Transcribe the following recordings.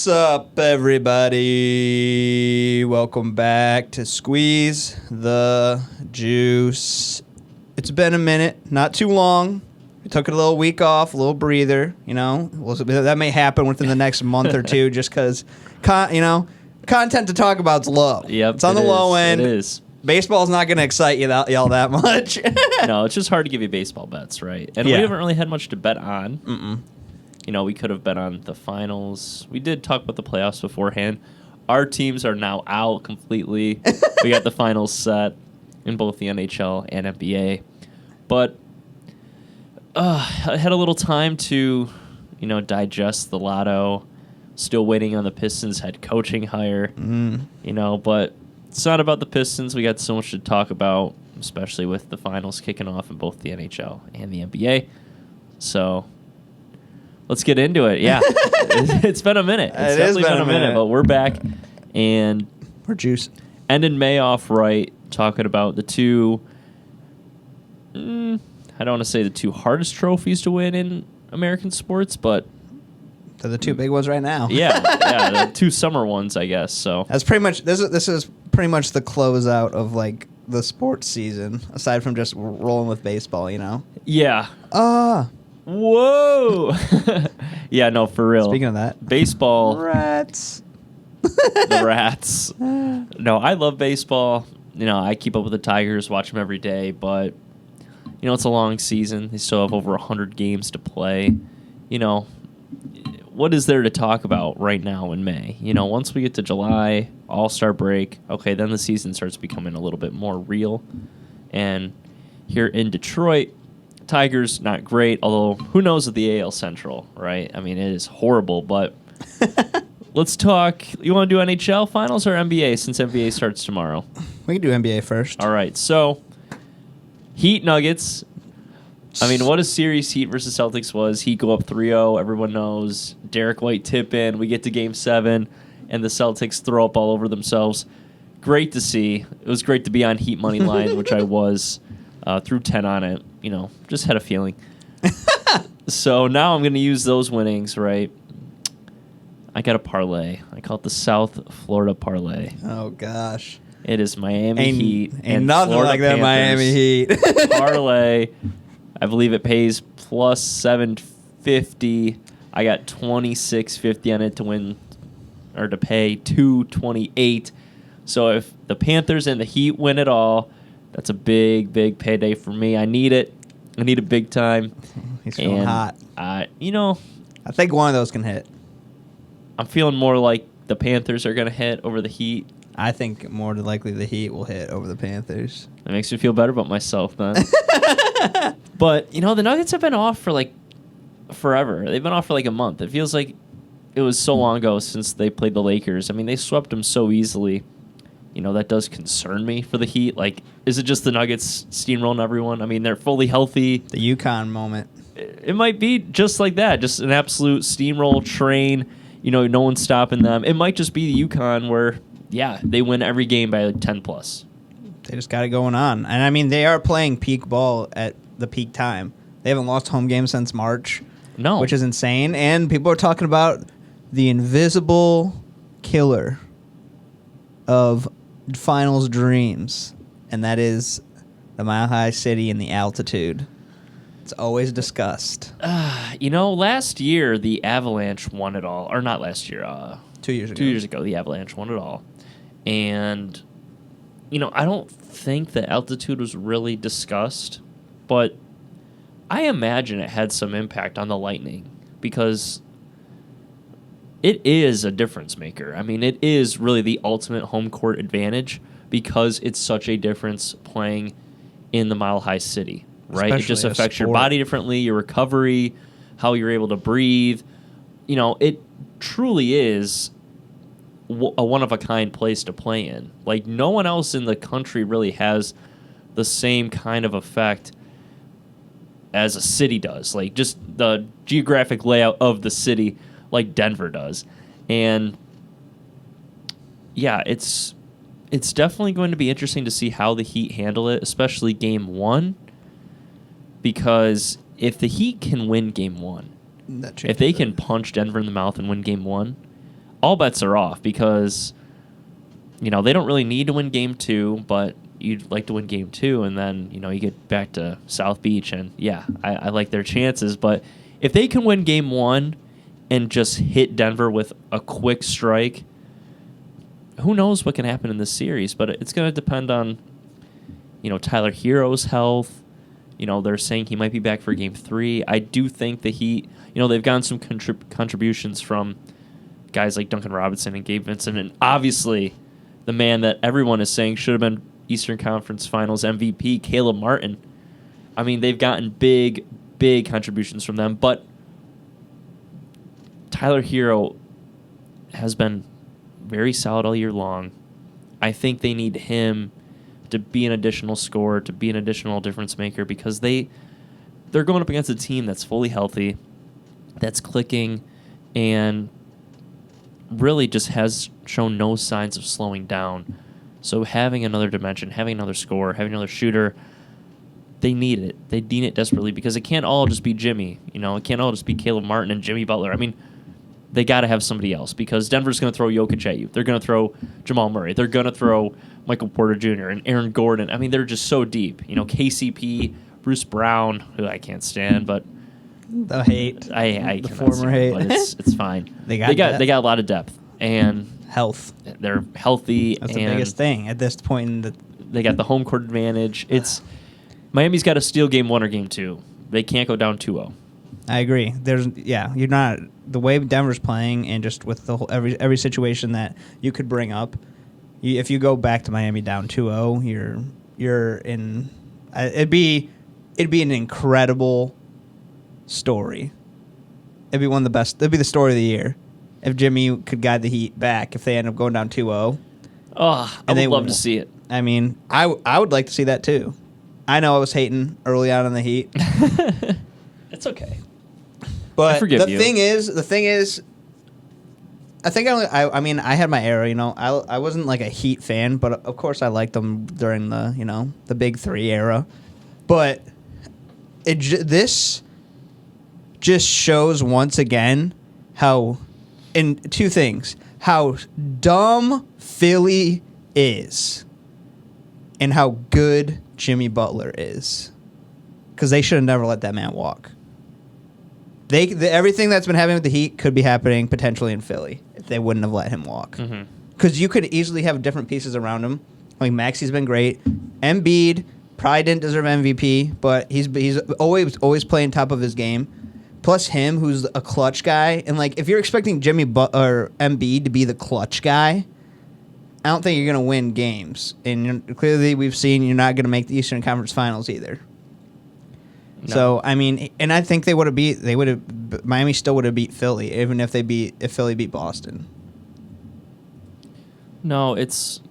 What's up, everybody? Welcome back to Squeeze the Juice. It's been a minute, not too long. We took a little week off, a little breather. You know, that may happen within the next month or two, just because, content to talk about's low. Yep, it's on the low end. It is. Baseball's not going to excite y'all that much. No, it's just hard to give you baseball bets, right? And we haven't really had much to bet on. Mm-mm. You know, we could have bet on the finals. We did talk about the playoffs beforehand. Our teams are now out completely. We got the finals set in both the NHL and NBA. But I had a little time to, digest the lotto. Still waiting on the Pistons head coaching hire. But it's not about the Pistons. We got so much to talk about, especially with the finals kicking off in both the NHL and the NBA. So let's get into it. Yeah, it's been a minute. It's definitely been a minute, but we're back, and we're juicing. Ended May off right, talking about the two, I don't want to say the two hardest trophies to win in American sports, but they're the two big ones right now. yeah, the two summer ones, I guess. So that's pretty much this is pretty much the closeout of like the sports season, aside from just rolling with baseball. Yeah. Whoa. Yeah, no, for real. Speaking of that, baseball. Rats. The Rats. No, I love baseball. I keep up with the Tigers, watch them every day, but it's a long season. They still have over 100 games to play. What is there to talk about right now in May? Once we get to July, All-Star break, okay, then the season starts becoming a little bit more real. And here in Detroit, Tigers, not great, although who knows with the AL Central, right? I mean, it is horrible, but let's talk. You want to do NHL Finals or NBA, since NBA starts tomorrow? We can do NBA first. All right, so Heat Nuggets. I mean, what a series Heat versus Celtics was. Heat go up 3-0. Everyone knows. Derek White tip in. We get to Game 7, and the Celtics throw up all over themselves. Great to see. It was great to be on Heat money line, which I was. Threw 10 on it. Just had a feeling. So now I'm going to use those winnings, right? I got a parlay. I call it the South Florida parlay. Oh, gosh. It is Miami Heat and nothing Florida like that Miami Heat. Parlay. I believe it pays plus 750. I got 26.50 on it to win, or to pay 228. So if the Panthers and the Heat win it all, that's a big, big payday for me. I need it. I need it big time. He's feeling hot. I think one of those can hit. I'm feeling more like the Panthers are going to hit over the Heat. I think more than likely the Heat will hit over the Panthers. That makes me feel better about myself, then. But, the Nuggets have been off for, forever. They've been off for, a month. It feels like it was so long ago since they played the Lakers. I mean, they swept them so easily. That does concern me for the Heat. Is it just the Nuggets steamrolling everyone? I mean, they're fully healthy. The UConn moment. It might be just like that, just an absolute steamroll train. No one's stopping them. It might just be the UConn where, they win every game by 10+. They just got it going on. And, I mean, they are playing peak ball at the peak time. They haven't lost home games since March. No. Which is insane. And people are talking about the invisible killer of finals dreams, and that is the Mile High City and the altitude. It's always discussed. Last year the Avalanche won it all, or not last year. 2 years ago. 2 years ago, the Avalanche won it all, and I don't think the altitude was really discussed, but I imagine it had some impact on the Lightning because it is a difference maker. I mean, it is really the ultimate home court advantage because it's such a difference playing in the Mile High City, right? Especially it just affects your body differently, your recovery, how you're able to breathe. It truly is a one-of-a-kind place to play in. No one else in the country really has the same kind of effect as a city does. Just the geographic layout of the city like Denver does. And it's definitely going to be interesting to see how the Heat handle it, especially Game 1, because if the Heat can win Game 1, if they can punch Denver in the mouth and win Game 1, all bets are off because, they don't really need to win game 2, but you'd like to win game 2, and then, you get back to South Beach, and I like their chances. But if they can win game 1 and just hit Denver with a quick strike, who knows what can happen in this series, but it's going to depend on, Tyler Hero's health. They're saying he might be back for game 3. I do think that they've gotten some contributions from guys like Duncan Robinson and Gabe Vincent, and obviously the man that everyone is saying should have been Eastern Conference Finals MVP, Caleb Martin. I mean, they've gotten big contributions from them, but Tyler Hero has been very solid all year long. I think they need him to be an additional scorer, to be an additional difference maker, because they're going up against a team that's fully healthy, that's clicking, and really just has shown no signs of slowing down. So having another dimension, having another scorer, having another shooter, they need it. They need it desperately because it can't all just be Jimmy. It can't all just be Caleb Martin and Jimmy Butler. I mean, they got to have somebody else because Denver's going to throw Jokic at you. They're going to throw Jamal Murray. They're going to throw Michael Porter Jr. and Aaron Gordon. I mean, they're just so deep. KCP, Bruce Brown, who I can't stand, but the hate, I the former hate, but it's fine. they got a lot of depth and health. They're healthy. That's the biggest thing at this point. They got the home court advantage. Miami's got to steal game 1 or game 2. They can't go down 2-0. I agree. You're not the way Denver's playing, and just with the whole every situation that you could bring up. If you go back to Miami down 2-0, you're in. It'd be an incredible story. It'd be one of the best. It'd be the story of the year if Jimmy could guide the Heat back if they end up going down 2-0. Oh, I would love to see it. I mean, I would like to see that too. I know I was hating early on in the Heat. It's okay. But I forgive you. The thing is, I think I had my era. I wasn't like a Heat fan, but of course I liked them during the Big 3 era. But this just shows once again how dumb Philly is and how good Jimmy Butler is, because they should have never let that man walk. Everything that's been happening with the Heat could be happening potentially in Philly if they wouldn't have let him walk. Because you could easily have different pieces around him. Like Maxi's been great. Embiid probably didn't deserve MVP, but he's always playing top of his game. Plus him, who's a clutch guy, and like if you're expecting or Embiid to be the clutch guy, I don't think you're gonna win games. And clearly, we've seen you're not gonna make the Eastern Conference Finals either. No. So I mean, and I think Miami still would have beat Philly even if Philly beat Boston. No, it's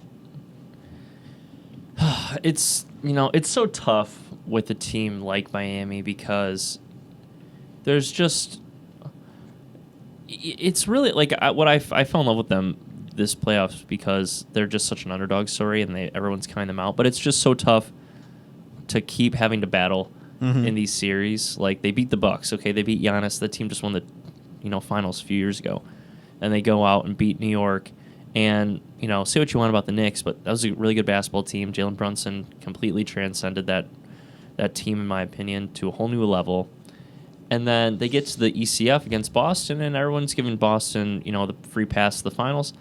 so tough with a team like Miami because there's just it's really like I fell in love with them this playoffs because they're just such an underdog story and everyone's counting them out. But it's just so tough to keep having to battle in these series. Like they beat the Bucks, okay, they beat Giannis. The team just won the finals a few years ago, and they go out and beat New York. And say what you want about the Knicks, but that was a really good basketball team. Jalen Brunson completely transcended that team, in my opinion, to a whole new level. And then they get to the ECF against Boston, and everyone's giving Boston, the free pass to the finals.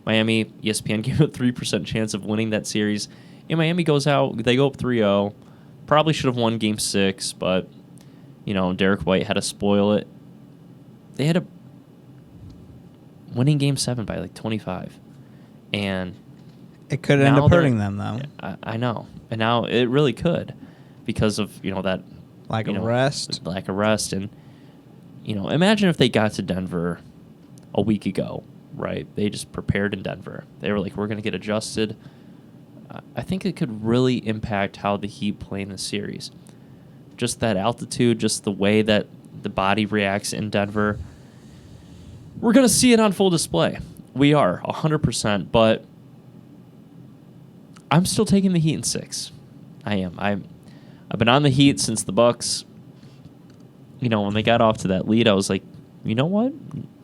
Miami, ESPN gave a 3% chance of winning that series. And Miami goes out, they go up 3-0. Probably should have won Game 6, but, Derek White had to spoil it. They had a winning Game 7 by like 25. And it could end up hurting them, though. I know. And now it really could because of, that lack of rest. And, imagine if they got to Denver a week ago, right? They just prepared in Denver. They were like, we're going to get adjusted. I think it could really impact how the Heat play in the series. Just that altitude, just the way that the body reacts in Denver. We're going to see it on full display. We are, 100%, but I'm still taking the Heat in 6. I am. I've been on the Heat since the Bucks. When they got off to that lead, I was like, you know what?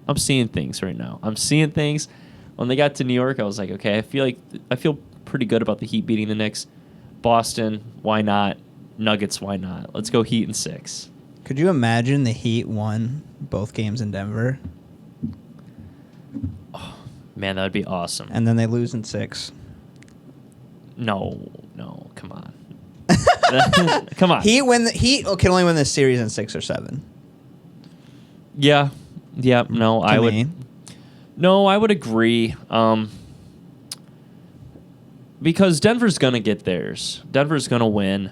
I'm seeing things right now. I'm seeing things. When they got to New York, I was like, okay, I feel pretty good about the Heat beating the Knicks. Boston, why not? Nuggets, why not? Let's go Heat in 6. Could you imagine the Heat won both games in Denver? Oh, man, that would be awesome. And then they lose in 6. No, come on. Come on. Heat can only win this series in 6 or 7. Yeah. No, I would agree. Because Denver's gonna get theirs. Denver's gonna win.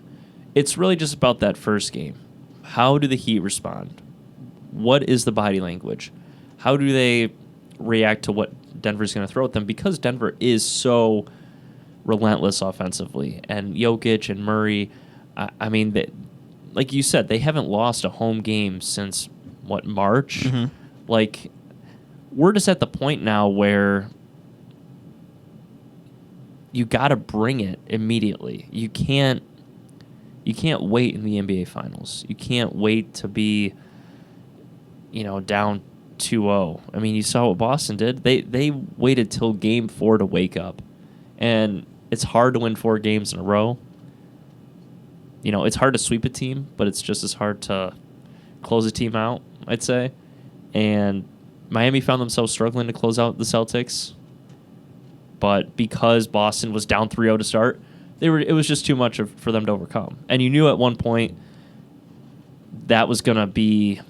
It's really just about that first game. How do the Heat respond? What is the body language? How do they react to what Denver's going to throw at them? Because Denver is so relentless offensively. And Jokic and Murray, I mean, like you said, they haven't lost a home game since, March? Mm-hmm. Like, we're just at the point now where you got to bring it immediately. You can't wait in the NBA Finals. You can't wait to be, down 2-0. I mean, you saw what Boston did. They waited till Game 4 to wake up. And it's hard to win 4 games in a row. It's hard to sweep a team, but it's just as hard to close a team out, I'd say. And Miami found themselves struggling to close out the Celtics. But because Boston was down 3-0 to start, it was just too much for them to overcome. And you knew at one point that was going to be,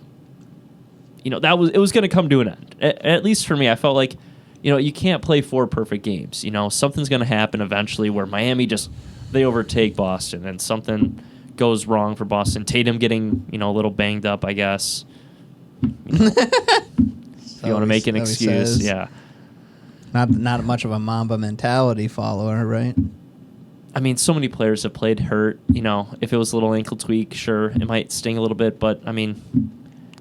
it was going to come to an end. At least for me, I felt like, you can't play 4 perfect games. Something's going to happen eventually where Miami they overtake Boston and something goes wrong for Boston. Tatum getting, a little banged up, I guess. If you want to make an excuse, yeah. Not much of a Mamba mentality follower, right? I mean, so many players have played hurt. If it was a little ankle tweak, sure, it might sting a little bit. But I mean,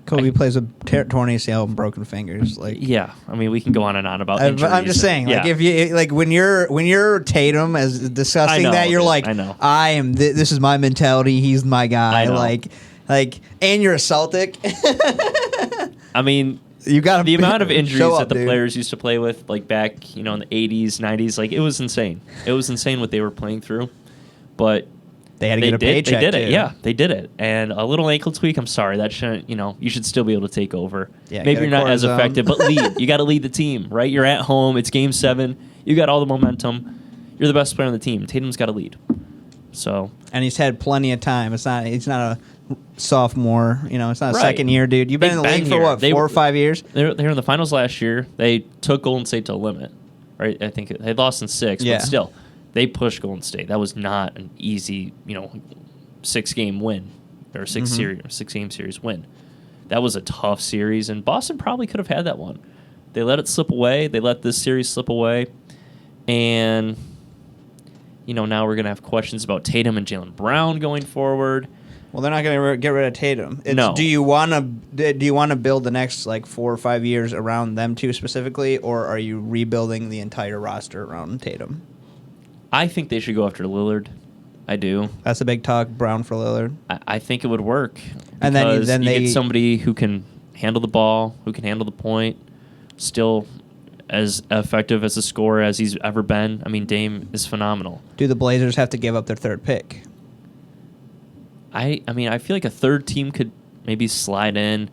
Kobe plays with torn ACL and broken fingers. Yeah, I mean, we can go on and on about injuries. I'm just saying, yeah. if you when you're Tatum as discussing that, you're like, I know. I am. This is my mentality. He's my guy. And you're a Celtic. I mean. You got the amount of injuries that the players used to play with, back, in the 80s, 90s, it was insane. It was insane what they were playing through. But they had to get a paycheck. They did it. Yeah, they did it. And a little ankle tweak, I'm sorry, that shouldn't, you should still be able to take over. Yeah, maybe you're not as effective, but lead. You got to lead the team, right? You're at home. It's Game 7. You got all the momentum. You're the best player on the team. Tatum's got to lead. So. And he's had plenty of time. He's not a sophomore, it's not a second year, dude. You've been in the league for what, 4 or 5 years? They were in the finals last year. They took Golden State to the limit, right? I think they lost in 6, but still, they pushed Golden State. That was not an easy, 6-game win or 6-game series win. That was a tough series, and Boston probably could have had that one. They let it slip away. They let this series slip away, and now we're gonna have questions about Tatum and Jaylen Brown going forward. Well, they're not going to get rid of Tatum. No. Do you want to build the next 4 or 5 years around them two specifically, or are you rebuilding the entire roster around Tatum? I think they should go after Lillard. I do. That's a big talk, Brown for Lillard. I think it would work. And then you get somebody who can handle the ball, who can handle the point, still as effective as a scorer as he's ever been. I mean, Dame is phenomenal. Do the Blazers have to give up their 3rd pick? I mean, I feel like a 3rd team could maybe slide in,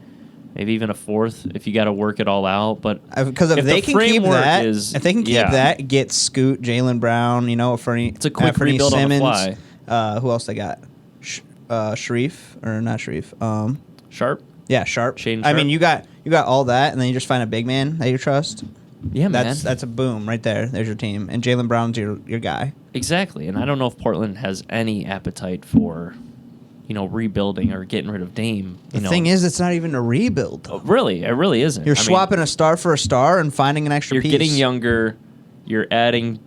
maybe even a 4th if you got to work it all out. But because if they can keep that, get Scoot, Jaylen Brown, it's a quick rebuild Simmons, on the fly. Who else they got? Sharif or not Sharif? Sharp. Yeah, Sharp. Shaden Sharp. I mean, you got all that, and then you just find a big man that you trust. Yeah, man. That's a boom right there. There's your team, and Jaylen Brown's your guy. Exactly, and I don't know if Portland has any appetite for. Rebuilding or getting rid of Dame. The thing is, it's not even a rebuild. Really, it really isn't. You're swapping a star for a star and finding an extra piece. You're getting younger. You're adding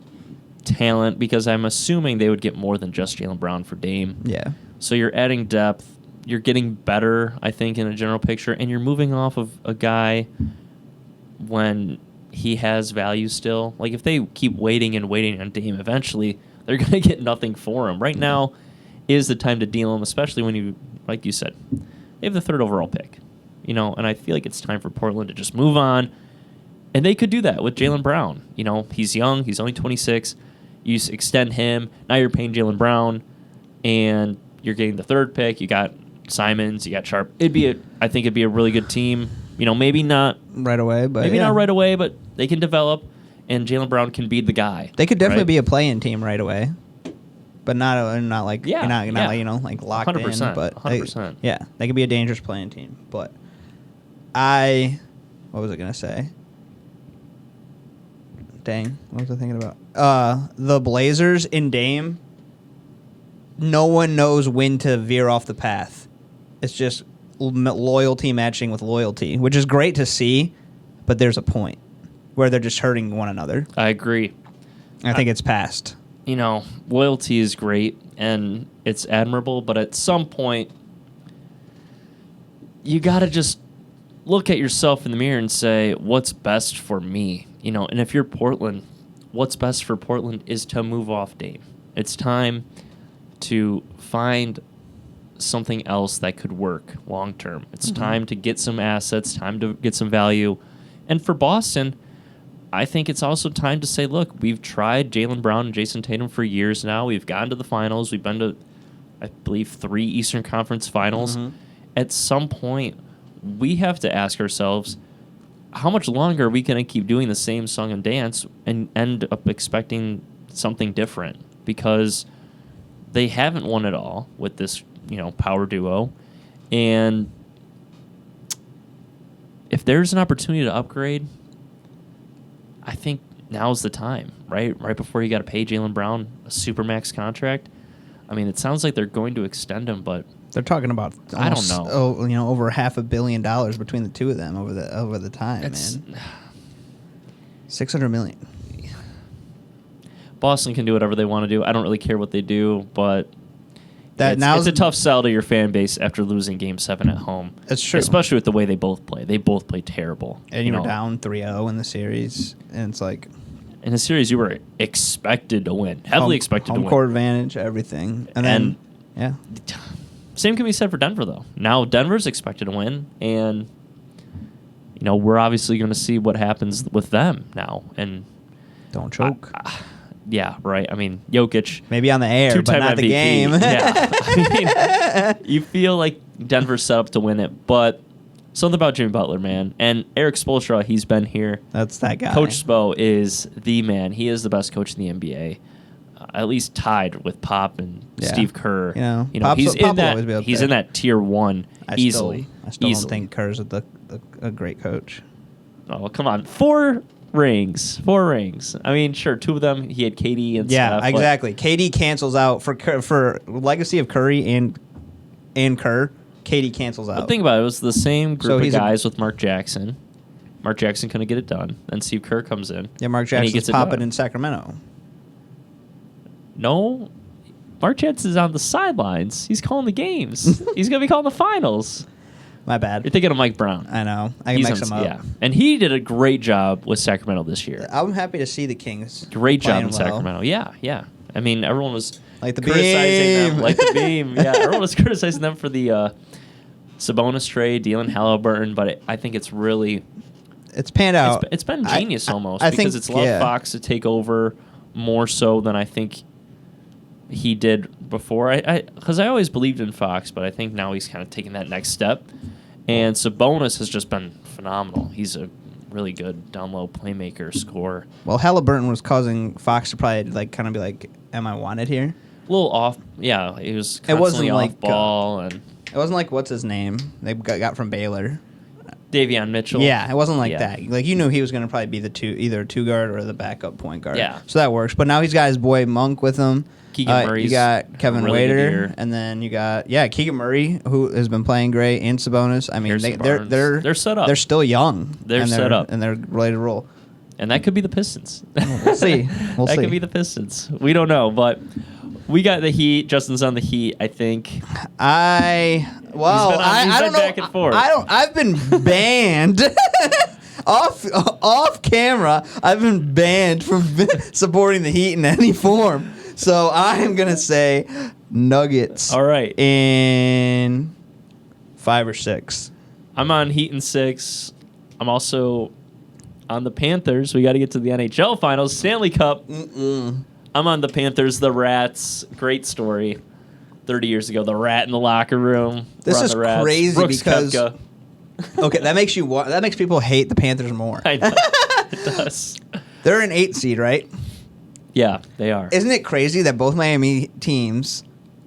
talent because I'm assuming they would get more than just Jaylen Brown for Dame. Yeah. So you're adding depth. You're getting better, I think, in a general picture, and you're moving off of a guy when he has value still. If they keep waiting and waiting on Dame, eventually they're going to get nothing for him. Right now is the time to deal him, especially when you, like you said, they have the 3rd overall pick. and I feel like it's time for Portland to just move on. And they could do that with Jaylen Brown. He's young. He's only 26. You extend him. Now you're paying Jaylen Brown, and you're getting the third pick. You got Simons. You got Sharp. I think it'd be a really good team. Maybe not right away, but not right away, but they can develop, and Jaylen Brown can be the guy. They could definitely be a play-in team right away, but not like like locked 100%, in. But 100%. They could be a dangerous playing team. But what was I gonna say? Dang, what was I thinking about? The Blazers in Dame. No one knows when to veer off the path. It's just loyalty matching with loyalty, which is great to see, but there's a point where they're just hurting one another. I agree. I think it's past. Loyalty is great and it's admirable, but at some point, you got to just look at yourself in the mirror and say, what's best for me? And if you're Portland, what's best for Portland is to move off Dame. It's time to find something else that could work long term. It's time to get some assets, time to get some value. And for Boston, I think it's also time to say, look, we've tried Jaylen Brown and Jason Tatum for years now. We've gotten to the finals. We've been to, I believe, 3 Eastern Conference finals. At some point, we have to ask ourselves, how much longer are we going to keep doing the same song and dance and end up expecting something different? Because they haven't won it all with this, power duo. And if there's an opportunity to upgrade, I think now's the time, right? Right before you got to pay Jaylen Brown a supermax contract. I mean, it sounds like they're going to extend him, but they're talking about I don't know. Over $500 million between the two of them over the time, man. $600 million. Boston can do whatever they want to do. I don't really care what they do, but it's a tough sell to your fan base after losing Game 7 at home. It's true, especially with the way they both play. They both play terrible. And you were down 3-0 in the series, and it's like in the series you were expected to win, heavily expected to win. Home court advantage, everything, and then Same can be said for Denver, though. Now Denver's expected to win, and we're obviously going to see what happens with them now. And don't choke. Yeah, right. I mean, Jokic, maybe on the air, but not MVP. the game. Yeah, I mean, you feel like Denver's set up to win it, but something about Jimmy Butler, man, and Eric Spoelstra, he's been here. That's that guy. Coach Spo is the man. He is the best coach in the NBA. At least tied with Pop and Steve Kerr. He's in that tier 1 easily. I still don't think Kerr's a great coach. Oh, come on. 4 rings. I mean, sure, 2 of them he had KD and stuff. Yeah, exactly. KD cancels out for legacy of Curry and Kerr. KD cancels out. But think about it. It was the same group of guys with Mark Jackson. Mark Jackson couldn't get it done. Then Steve Kerr comes in. Yeah, Mark Jackson's popping in Sacramento. No, Mark Jackson's on the sidelines. He's calling the games. He's going to be calling the finals. My bad. You're thinking of Mike Brown. I know. I can mix him up. Yeah, and he did a great job with Sacramento this year. I'm happy to see the Kings. Great job in Sacramento. Yeah. I mean, everyone was criticizing them. Like the beam. Yeah, everyone was criticizing them for the Sabonis trade, dealing Halliburton, but I think it's really... It's panned out. It's been genius almost I because think, it's allowed Fox to take over more so than I think he did before. Because I always believed in Fox, but I think now he's kind of taking that next step. And Sabonis has just been phenomenal. He's a really good down-low playmaker, scorer. Well, Halliburton was causing Fox to probably kind of be like, am I wanted here? A little off. Yeah, he was constantly off ball. And it wasn't like, what's his name? They got from Baylor. Davion Mitchell. Yeah, it wasn't like that. Like, you knew he was going to probably be either a 2-guard or the backup point guard. Yeah. So that works. But now he's got his boy Monk with him. Keegan Murray's you got Kevin really Waiter, and then you got Keegan Murray, who has been playing great, and Sabonis. I mean, they're set up. They're still young. They're set up, and they're ready to roll. And that could be the Pistons. We'll see. That could be the Pistons. We don't know, but we got the Heat. Justin's on the Heat, I think. I don't know. Back and forth. I've been banned. off camera, I've been banned from supporting the Heat in any form. So I am going to say Nuggets. All right. In 5 or 6. I'm on Heat in 6. I'm also on the Panthers. We got to get to the NHL Finals. Stanley Cup. I'm on the Panthers. The Rats. Great story. 30 years ago, the rat in the locker room. This is crazy Brooks because Koepka. Okay, that makes people hate the Panthers more. I know. It does. They're an 8 seed, right? Yeah, they are. Isn't it crazy that both Miami teams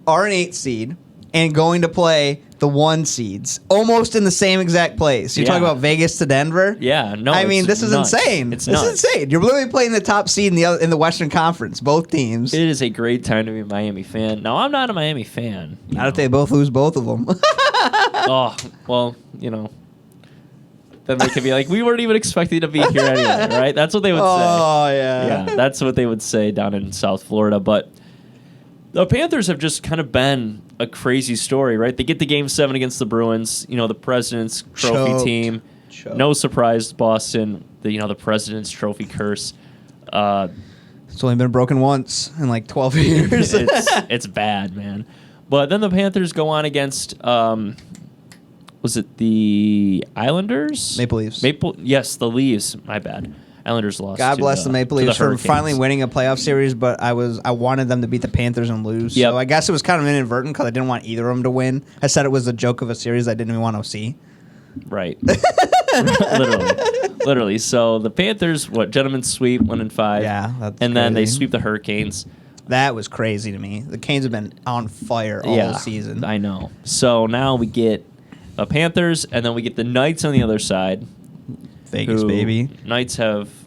are an 8 seed and going to play the 1 seeds almost in the same exact place? You talk about Vegas to Denver. Yeah, no. I mean, this is nuts. insane. It's this nuts. is insane. You're literally playing the top seed in the Western Conference. Both teams. It is a great time to be a Miami fan. Now, I'm not a Miami fan. Not if they both lose both of them. Oh, well, then they could be like, we weren't even expecting to be here anyway, right? That's what they would say. Oh, yeah. Yeah, that's what they would say down in South Florida. But the Panthers have just kind of been a crazy story, right? They get the Game 7 against the Bruins, the President's Trophy team. Choked. No surprise, Boston, the President's Trophy curse. It's only been broken once in like 12 years. It's bad, man. But then the Panthers go on against, was it the Islanders? Maple Leafs. Yes, the Leafs. My bad. Islanders lost. God bless the Maple Leafs for Hurricanes. finally winning a playoff series, but I wanted them to beat the Panthers and lose. Yep. So I guess it was kind of inadvertent because I didn't want either of them to win. I said it was a joke of a series I didn't even want to see. Right. Literally. So the Panthers, gentlemen's sweep, 1-5. Yeah, that's and then they crazy. sweep the Hurricanes. That was crazy to me. The Canes have been on fire all season. I know. So now we get the Panthers, and then we get the Knights on the other side. Vegas, baby. Knights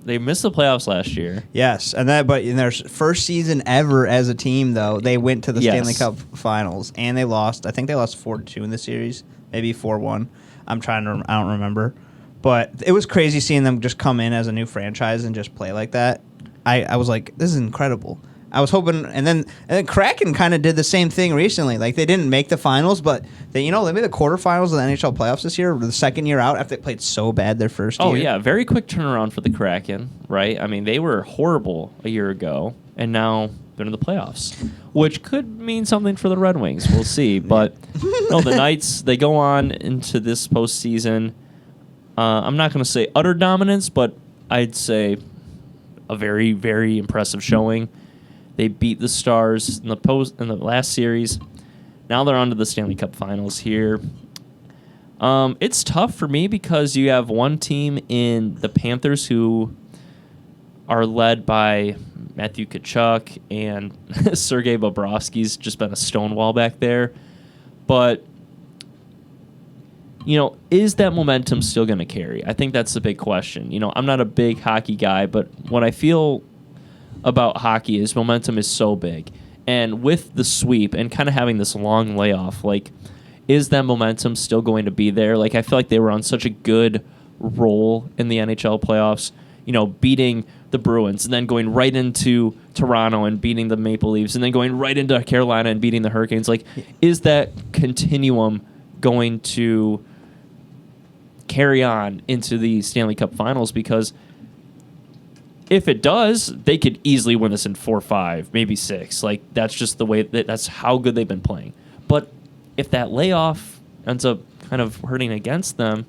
they missed the playoffs last year. Yes, but in their first season ever as a team, though, they went to the Stanley Cup Finals, and they lost. I think they lost 4-2 in the series, maybe 4-1. I don't remember. But it was crazy seeing them just come in as a new franchise and just play like that. I was like, this is incredible. I was hoping, and then Kraken kind of did the same thing recently. Like, they didn't make the finals, but they made the quarterfinals of the NHL playoffs this year, the second year out after they played so bad their first year. Oh, yeah. Very quick turnaround for the Kraken, right? I mean, they were horrible a year ago, and now they're in the playoffs, which could mean something for the Red Wings. We'll see. But, no, the Knights, they go on into this postseason. I'm not going to say utter dominance, but I'd say a very, very impressive showing. They beat the Stars in the last series. Now they're on to the Stanley Cup Finals here. It's tough for me because you have one team in the Panthers who are led by Matthew Tkachuk, and Sergei Bobrovsky's just been a stonewall back there. But, is that momentum still going to carry? I think that's the big question. I'm not a big hockey guy, but what I feel about hockey is momentum is so big. And with the sweep and kind of having this long layoff, is that momentum still going to be there? I feel like they were on such a good roll in the NHL playoffs, beating the Bruins and then going right into Toronto and beating the Maple Leafs and then going right into Carolina and beating the Hurricanes. Is that continuum going to carry on into the Stanley Cup Finals? Because if it does, they could easily win this in 4-5, maybe 6. That's just the way that's how good they've been playing. But if that layoff ends up kind of hurting against them,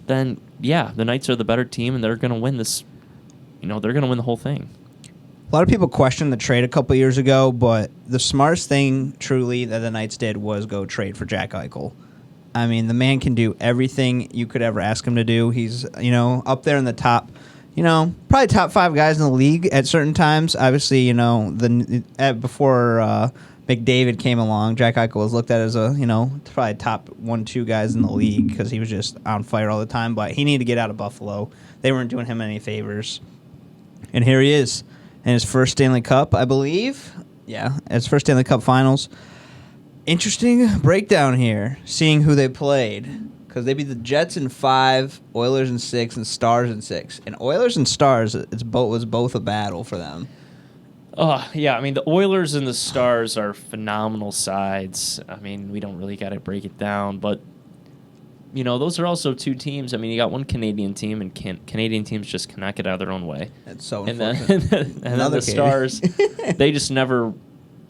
then the Knights are the better team and they're going to win this. They're going to win the whole thing. A lot of people questioned the trade a couple years ago, but the smartest thing truly that the Knights did was go trade for Jack Eichel. I mean, the man can do everything you could ever ask him to do. He's, up there in the top, probably top 5 guys in the league at certain times. Obviously, before McDavid came along, Jack Eichel was looked at as probably top 1-2 guys in the league because he was just on fire all the time. But he needed to get out of Buffalo. They weren't doing him any favors. And here he is in his first Stanley Cup, I believe. Yeah, his first Stanley Cup Finals. Interesting breakdown here, seeing who they played. Because they beat the Jets in 5, Oilers in 6, and Stars in 6. And Oilers and Stars was both a battle for them. Oh, yeah. I mean, the Oilers and the Stars are phenomenal sides. I mean, we don't really got to break it down. But, those are also 2 teams. I mean, you got one Canadian team, and Canadian teams just cannot get out of their own way. That's so and unfortunate. then the Stars, they just never,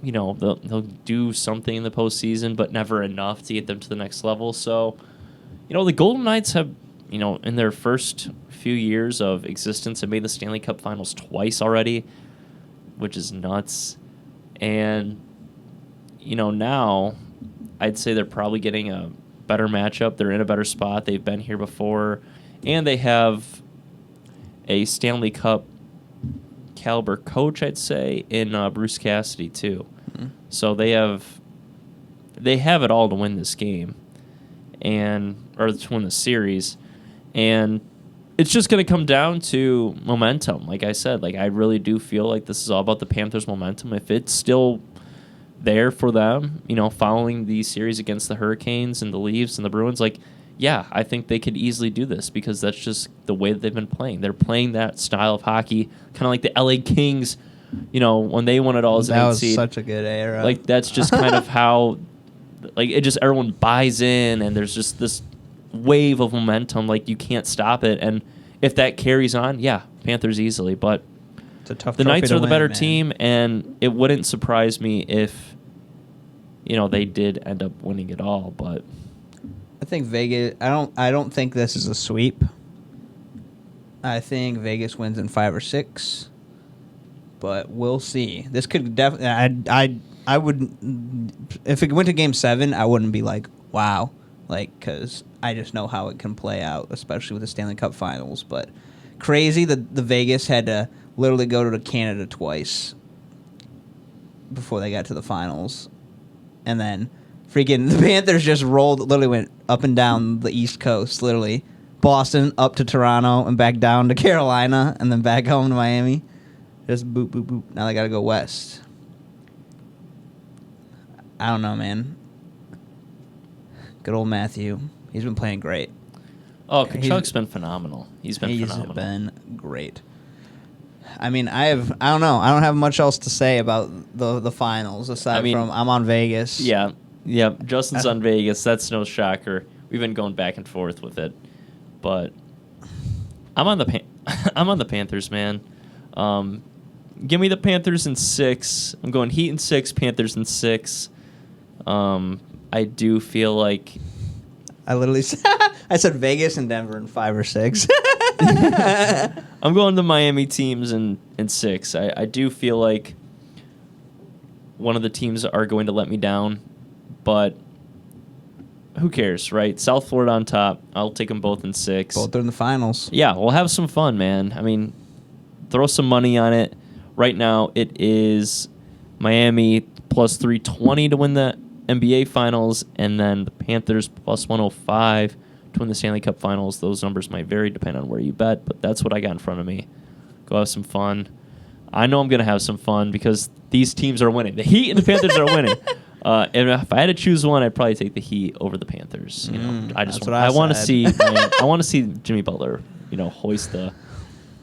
they'll do something in the postseason, but never enough to get them to the next level. So, The Golden Knights have, in their first few years of existence, have made the Stanley Cup Finals twice already, which is nuts. And, now I'd say they're probably getting a better matchup. They're in a better spot. They've been here before. And they have a Stanley Cup caliber coach, I'd say, in Bruce Cassidy, too. Mm-hmm. So they have it all to win this game, or to win the series. And it's just going to come down to momentum. Like I said, I really do feel like this is all about the Panthers' momentum. If it's still there for them, following the series against the Hurricanes and the Leafs and the Bruins, I think they could easily do this because that's just the way that they've been playing. They're playing that style of hockey, kind of like the LA Kings, when they won it all as an 8 seed. That was such a good era. That's just kind of how, it just everyone buys in, and there's just this wave of momentum. You can't stop it. And if that carries on, Panthers easily. But it's a tough the Knights are the better man. team, and it wouldn't surprise me if, they did end up winning it all. But I think Vegas. I don't think this is a sweep. I think Vegas wins in 5 or 6, but we'll see. This could definitely. I would, if it went to Game 7, I wouldn't be like, wow, because I just know how it can play out, especially with the Stanley Cup Finals. But crazy that the Vegas had to literally go to Canada twice before they got to the finals, and then freaking the Panthers just literally went up and down the East Coast, literally. Boston up to Toronto and back down to Carolina and then back home to Miami. Just boop, boop, boop. Now they got to go west. I don't know, man. Good old Matthew. He's been playing great. Oh, Kachuk's been phenomenal. He's been phenomenal. He's been great. I mean, I don't know. I don't have much else to say about the finals aside from I'm on Vegas. Yeah. Justin's on Vegas. That's no shocker. We've been going back and forth with it, but I'm on the Panthers, man. Give me the Panthers in 6. I'm going Heat in 6, Panthers in 6. I do feel like I literally I said Vegas and Denver in 5 or 6. I'm going the Miami teams in 6. I do feel like one of the teams are going to let me down, but who cares, right? South Florida on top. I'll take them both in 6. Both are in the finals. Yeah, we'll have some fun, man. I mean, throw some money on it. Right now, it is Miami plus 320 to win the NBA Finals, and then the Panthers plus 105 to win the Stanley Cup Finals. Those numbers might vary depending on where you bet, but that's what I got in front of me. Go have some fun. I know I'm going to have some fun because these teams are winning. The Heat and the Panthers are winning. And if I had to choose one, I'd probably take the Heat over the Panthers. I want to see I want to see Jimmy Butler, hoist the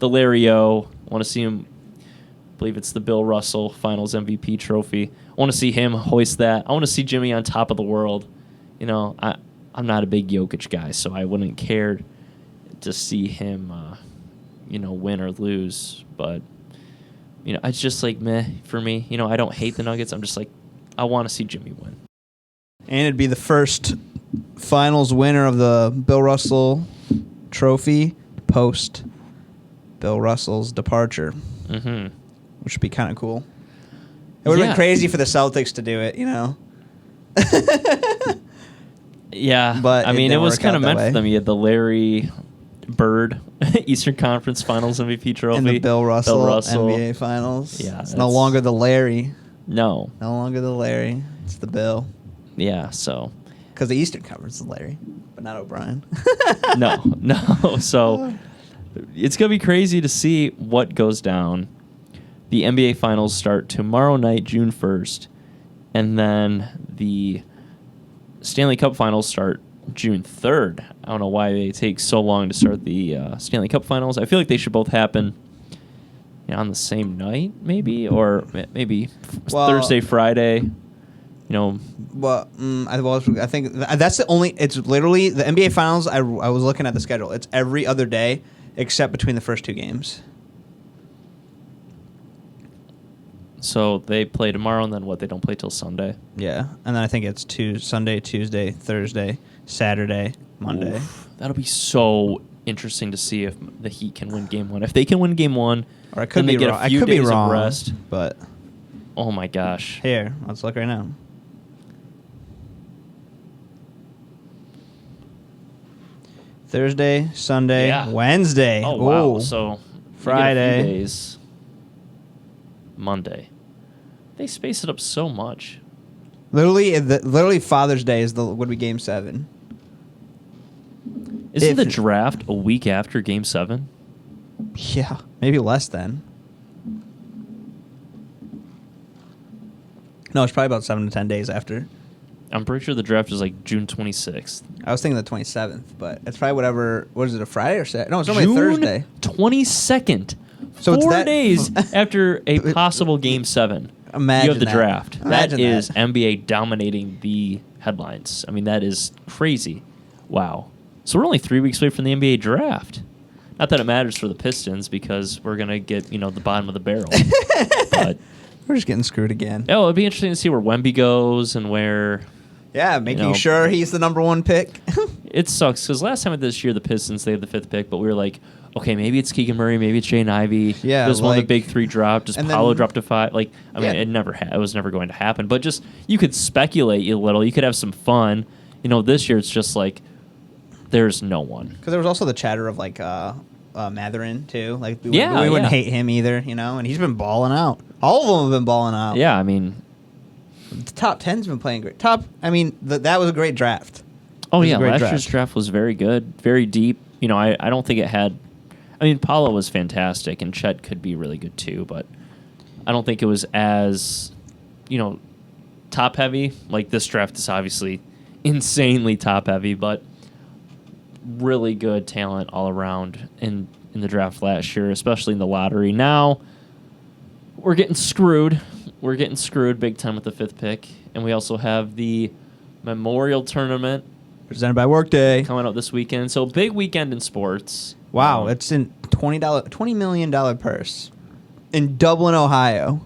Larry O. I want to see him. I believe it's the Bill Russell Finals MVP trophy. I want to see him hoist that. I want to see Jimmy on top of the world. I'm not a big Jokic guy, so I wouldn't care to see him, win or lose. But it's just meh for me. I don't hate the Nuggets. I'm just I want to see Jimmy win. And it'd be the first finals winner of the Bill Russell trophy post Bill Russell's departure. Mm-hmm. Which would be kind of cool. It would have been crazy for the Celtics to do it, Yeah, but it was kind of meant for them. You had the Larry Bird Eastern Conference Finals MVP trophy. And the Bill Russell NBA Finals. Yeah, it's no longer the Larry. No longer the Larry. It's the Bill. Yeah, so. Because the Eastern Conference is Larry, but not O'Brien. No. So it's going to be crazy to see what goes down. The NBA Finals start tomorrow night, June 1st, and then the Stanley Cup Finals start June 3rd. I don't know why they take so long to start the Stanley Cup Finals. I feel like they should both happen on the same night, maybe, or maybe Thursday, Friday. Well, I think that's the only. It's literally the NBA Finals. I was looking at the schedule. It's every other day except between the first 2 games. So they play tomorrow, and then what? They don't play till Sunday. Yeah, and then I think it's Sunday, Tuesday, Thursday, Saturday, Monday. That'll be so interesting to see if the Heat can win Game 1. If they can win Game 1, Or I could then be they get wrong. a few I could days be wrong, of rest. but Oh my gosh. here, let's look right now. Thursday, Sunday, Yeah. Wednesday. Oh wow. Ooh. So Friday. you get a few days. Monday. They space it up so much. Literally Father's Day would be Game 7. Isn't the draft a week after Game 7? Yeah, maybe less than. No, it's probably about 7 to 10 days after. I'm pretty sure the draft is like June 26th. I was thinking the 27th, but it's probably whatever. What is it, a Friday or Saturday? No, it's only June Thursday. 22nd. So it's 4 that- days after a possible Game 7. Imagine you have the that. draft. Imagine that is that. NBA dominating the headlines. I mean, that is crazy. Wow. So we're only 3 weeks away from the NBA draft. Not that it matters for the Pistons because we're going to get, the bottom of the barrel. But We're just getting screwed again. it'll be interesting to see where Wemby goes and where... Yeah, making sure he's the number one pick. It sucks because last time of this year, the Pistons, they had the 5th pick, but we were like, okay, maybe it's Keegan Murray, maybe it's Jaden Ivey. Yeah, Does one of the like- big 3 drop? Does and Paolo then- drop to 5? Like, I mean, Yeah. it was never going to happen. But just you could speculate a little. You could have some fun. This year it's just like there's no one. Because there was also the chatter of like Matherin too. Like we Yeah, wouldn't yeah. hate him either, and he's been balling out. All of them have been balling out. Yeah, I mean, The top 10's been playing great. That was a great draft. oh It was a yeah, great last draft. year's draft was very good, very deep. I don't think it had. I mean, Paolo was fantastic, and Chet could be really good too, but I don't think it was as, top heavy. Like this draft is obviously insanely top heavy, but really good talent all around in the draft last year, especially in the lottery. Now we're getting screwed. We're getting screwed big time with the 5th pick, and we also have the Memorial Tournament Presented by Workday. coming up this weekend. So big weekend in sports. Wow, it's in $20 million purse in Dublin, Ohio.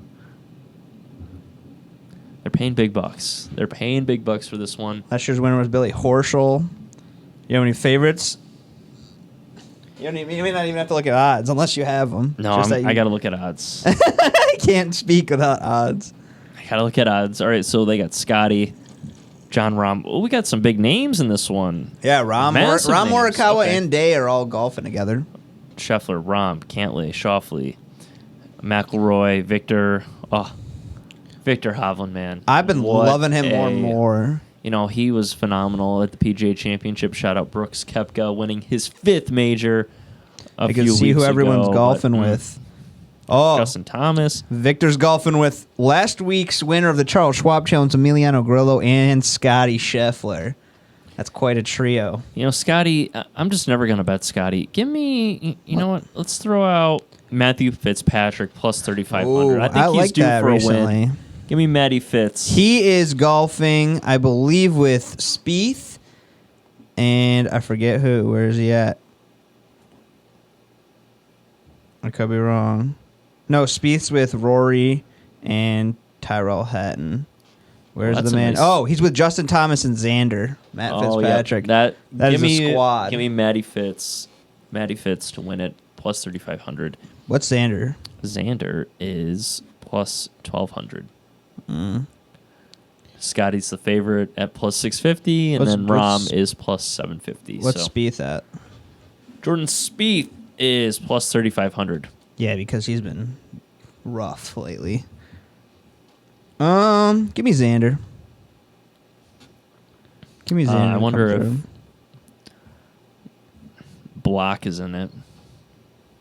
They're paying big bucks. They're paying big bucks for this one. Last year's winner was Billy Horschel. You have any favorites? You may not even have to look at odds unless you have them. No, I got to look at odds. I can't speak without odds. I got to look at odds. All right, so they got Scotty, John Rahm. Oh, we got some big names in this one. Yeah, Ram Massive names. Morikawa Okay. and Day are all golfing together. Scheffler, Rahm, Cantlay, Schauffele, McIlroy, Victor. Oh, Victor Hovland, man. I've been What loving him more and more. He was phenomenal at the PGA Championship. Shout out Brooks Koepka winning his 5th major I can see who everyone's golfing with. Oh, Justin Thomas. Victor's golfing with last week's winner of the Charles Schwab Challenge, Emiliano Grillo, and Scotty Scheffler. That's quite a trio. Scotty, I'm just never going to bet Scotty. Give me, you know what? Let's throw out Matthew Fitzpatrick plus 3,500. I think he's like due that for a recently. win. Give me Matty Fitz. He is golfing, I believe, with Spieth, and I forget who. Where is he at? I could be wrong. No, Spieth's with Rory and Tyrell Hatton. Where's Well, that's the man? a nice- Oh, he's with Justin Thomas and Xander. Matt Fitzpatrick. That That give is a me, squad. Give me Matty Fitz to win it plus 3,500. What's Xander? Xander is plus 1,200. Mm. Scotty's the favorite at plus 650, and then What's- Rahm is plus 750. What's so Spieth at? Jordan Spieth is plus 3,500. Yeah, because he's been rough lately. Give me Xander. Give me Xander. I to wonder come if through. Block is in it.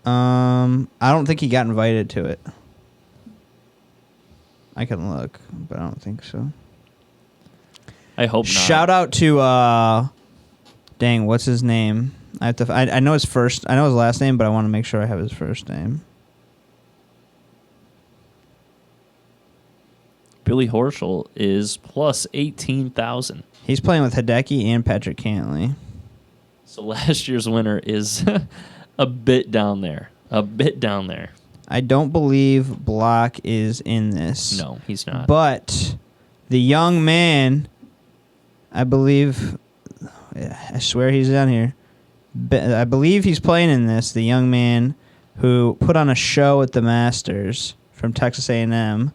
I don't think he got invited to it. I can look, but I don't think so. I hope not. Shout out to dang, what's his name? I have to. I know his first. I know his last name, but I want to make sure I have his first name. Billy Horschel is plus 18,000. He's playing with Hideki and Patrick Cantlay. So last year's winner is a bit down there. I don't believe Block is in this. No, he's not. But the young man, I believe, I swear he's down here. I believe he's playing in this. The young man who put on a show at the Masters from Texas A&M,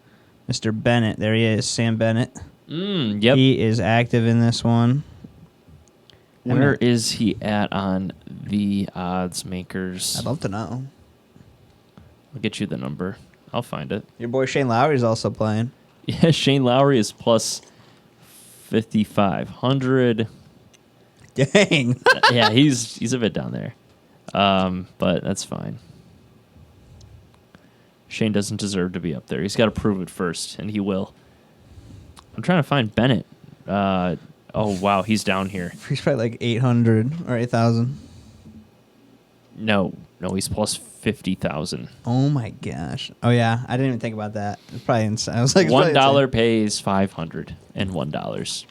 Mr. Bennett. There he is, Sam Bennett. Yep. He is active in this one. Where is he at on the odds makers? I'd love to know. I'll get you the number. I'll find it. Your boy Shane Lowry's also playing. Yeah, Shane Lowry is plus 5,500. Dang. Yeah, he's a bit down there. But that's fine. Shane doesn't deserve to be up there. He's got to prove it first, and he will. I'm trying to find Bennett. Oh, wow, he's down here. He's probably like 800 or 8,000. No, he's plus 50,000. Oh, my gosh. Oh, yeah. I didn't even think about that. It's probably insane. I was like, $1 pays $501.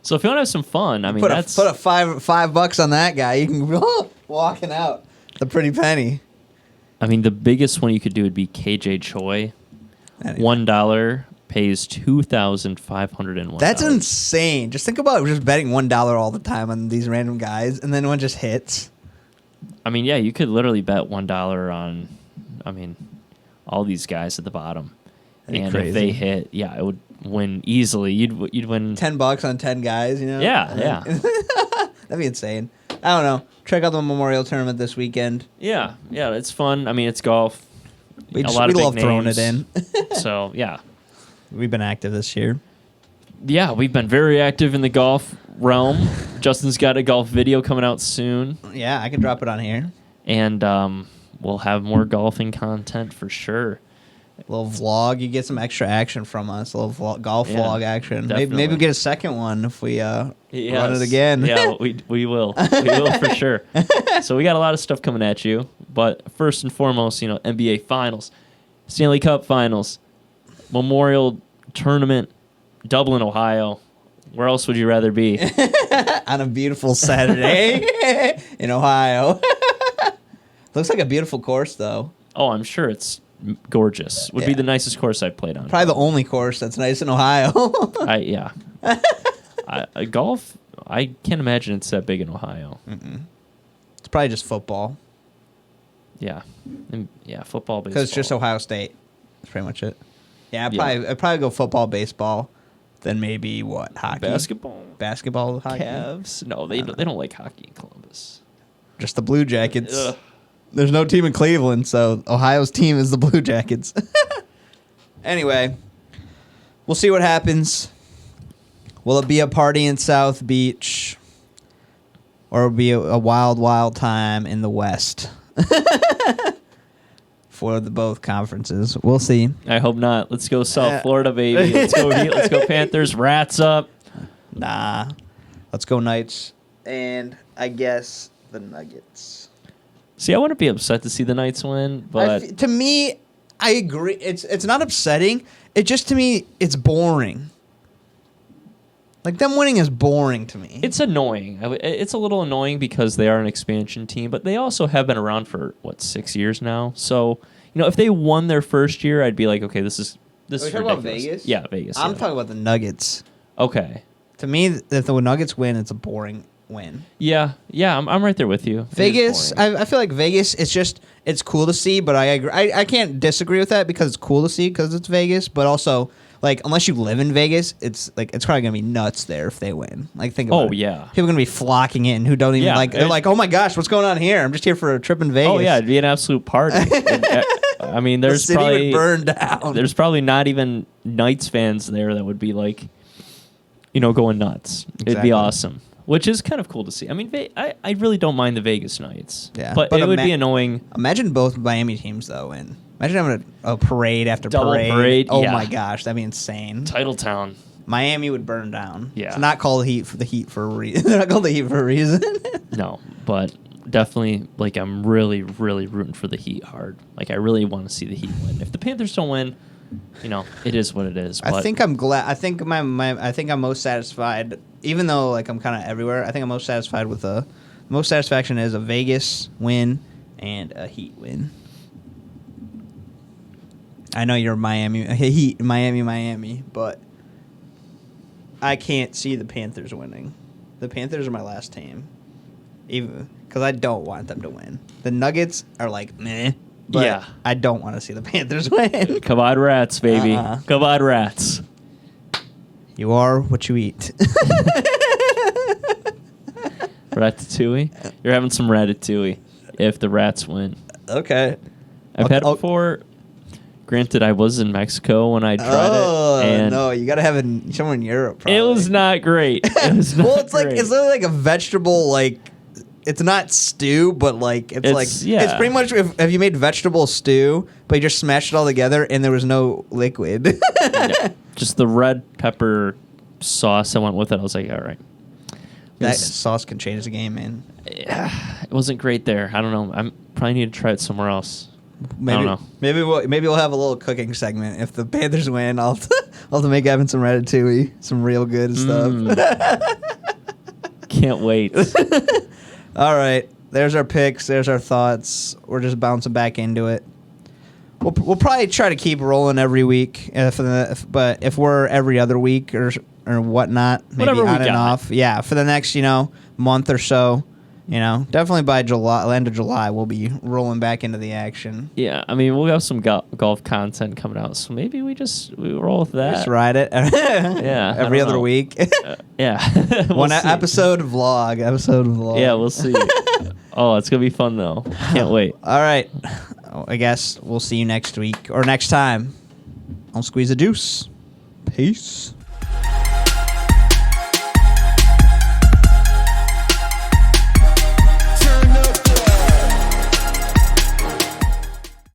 So if you want to have some fun, I mean, put that's... Put a $5 on that guy. You can be walking out the pretty penny. I mean, the biggest one you could do would be KJ Choi. $1 pays $2,501. That's insane. Just think about just betting $1 all the time on these random guys, and then one just hits. I mean, yeah, you could literally bet $1 on, I mean, all these guys at the bottom. And crazy. If they hit, yeah, it would win easily. You'd win $10 on 10 guys, you know? Yeah. That'd be insane. I don't know. Check out the Memorial Tournament this weekend. Yeah, it's fun. I mean, it's golf. We love throwing it in. So, yeah. We've been active this year. Yeah, we've been very active in the golf realm. Justin's got a golf video coming out soon. Yeah, I can drop it on here. And we'll have more golfing content for sure. A little vlog. You get some extra action from us. A little golf vlog action. Maybe we'll get a second one if we run it again. Yeah, we will. We will for sure. So we got a lot of stuff coming at you. But first and foremost, NBA Finals, Stanley Cup Finals, Memorial Tournament, Dublin, Ohio. Where else would you rather be? On a beautiful Saturday in Ohio. Looks like a beautiful course, though. Oh, I'm sure it's gorgeous. Would be the nicest course I've played on. Probably the only course that's nice in Ohio. Golf, I can't imagine it's that big in Ohio. It's probably just football. Yeah. Football, baseball. Because it's just Ohio State. That's pretty much it. Yeah, I'd probably go football, baseball, then maybe hockey? Basketball, hockey? Cavs? No, they don't like hockey in Columbus. Just the Blue Jackets. Ugh. There's no team in Cleveland, so Ohio's team is the Blue Jackets. Anyway, we'll see what happens. Will it be a party in South Beach? Or will it be a wild, wild time in the West? For both conferences. We'll see. I hope not. Let's go South Florida, baby. Let's go Heat. Let's go Panthers. Rats up. Nah. Let's go Knights. And I guess the Nuggets. See, I wouldn't be upset to see the Knights win, but... to me, I agree. It's not upsetting. It just, to me, it's boring. Like, them winning is boring to me. It's annoying. It's a little annoying because they are an expansion team, but they also have been around for, 6 years now? So, if they won their first year, I'd be like, okay, this is ridiculous. About Vegas? Yeah, Vegas. I'm talking about the Nuggets. Okay. To me, if the Nuggets win, it's a boring win. Yeah, I'm right there with you. Vegas, I feel like Vegas, it's cool to see, but I agree. I can't disagree with that because it's cool to see because it's Vegas, but also... unless you live in Vegas, it's probably gonna be nuts there if they win. Think about it. Oh yeah, people are gonna be flocking in who don't even They're like, oh my gosh, what's going on here? I'm just here for a trip in Vegas. Oh yeah, it'd be an absolute party. I mean, there's the city probably would burn down. There's probably not even Knights fans there that would be going nuts. Exactly. It'd be awesome, which is kind of cool to see. I mean, I really don't mind the Vegas Knights. Yeah, but it would be annoying. Imagine both Miami teams though win. Imagine having a parade after Double parade. Oh my gosh, that'd be insane. Title town. Miami would burn down. Yeah. It's not called the Heat for a reason. They're not called the Heat for a reason. No, but definitely, I'm really, really rooting for the Heat hard. I really want to see the Heat win. If the Panthers don't win, it is what it is. But I think I'm glad. I think I think I'm most satisfied, even though I'm kind of everywhere. I think I'm most satisfied with most satisfaction is a Vegas win and a Heat win. I know you're Miami, but I can't see the Panthers winning. The Panthers are my last team, even because I don't want them to win. The Nuggets are like meh, but Yeah. I don't want to see the Panthers win. Come on, Rats, baby. Come on, Rats. You are what you eat. Ratatouille? You're having some ratatouille if the Rats win. Okay. I've had it before. Granted, I was in Mexico when I tried it. And no, you got to have it somewhere in Europe. Probably. it was not great. It was not well, it's great. like it's literally like a vegetable like. It's not stew, but like it's pretty much if you made vegetable stew, but you just smashed it all together and there was no liquid. Yeah. Just the red pepper sauce I went with it. I was like, all right. That sauce can change the game, man. It wasn't great there. I don't know. I probably need to try it somewhere else. Maybe, I don't know. Maybe we'll have a little cooking segment. If the Panthers win, I'll have to make Evan some ratatouille, some real good stuff. Can't wait. All right, there's our picks. There's our thoughts. We're just bouncing back into it. We'll probably try to keep rolling every week, but if we're every other week or whatnot, maybe Whatever on we and got. off. Yeah, for the next month or so. Definitely by end of July, we'll be rolling back into the action. Yeah, I mean, we'll have some golf content coming out, so maybe we roll with that. Just ride it. Yeah, every other week. Yeah, One episode vlog. Yeah, we'll see. Oh, it's gonna be fun though. Can't wait. All right, I guess we'll see you next week or next time on Squeeze the Juice. Peace.